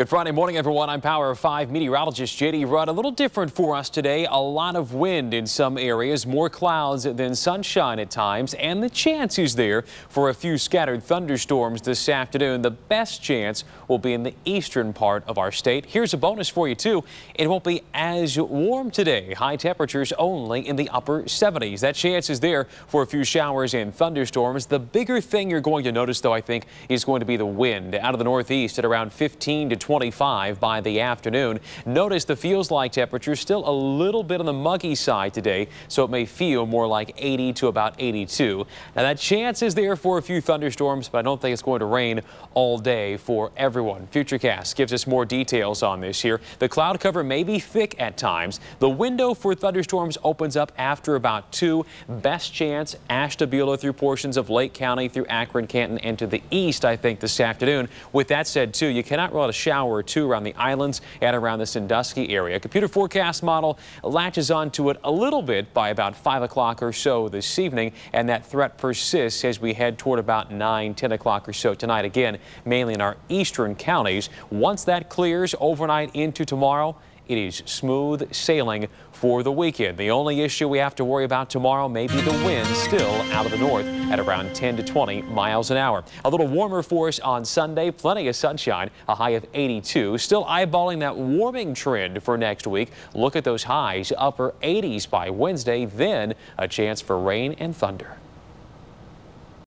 Good Friday morning, everyone. I'm Power 5 meteorologist JD Rudd. A little different for us today. A lot of wind in some areas, more clouds than sunshine at times, and the chance is there for a few scattered thunderstorms this afternoon. The best chance will be in the eastern part of our state. Here's a bonus for you, too. It won't be as warm today. High temperatures only in the upper 70s. That chance is there for a few showers and thunderstorms. The bigger thing you're going to notice, though, I think, is going to be the wind out of the northeast at around 15 to 25 by the afternoon. Notice the feels like temperature still a little bit on the muggy side today, so it may feel more like 80 to about 82. Now that chance is there for a few thunderstorms, but I don't think it's going to rain all day for everyone. Futurecast gives us more details on this here. The cloud cover may be thick at times. The window for thunderstorms opens up after about 2. Best chance Ashtabula through portions of Lake County through Akron, Canton, and to the east, I think, this afternoon. With that said, too, you cannot rule out a shower or two around the islands and around the Sandusky area. Computer forecast model latches onto it a little bit by about 5 o'clock or so this evening, and that threat persists as we head toward about 9, 10 o'clock or so tonight. Again, mainly in our eastern counties. Once that clears overnight into tomorrow, it is smooth sailing for the weekend. The only issue we have to worry about tomorrow may be the wind still out of the north at around 10 to 20 miles an hour. A little warmer for us on Sunday. Plenty of sunshine, a high of 82. Still eyeballing that warming trend for next week. Look at those highs, upper 80s by Wednesday, then a chance for rain and thunder.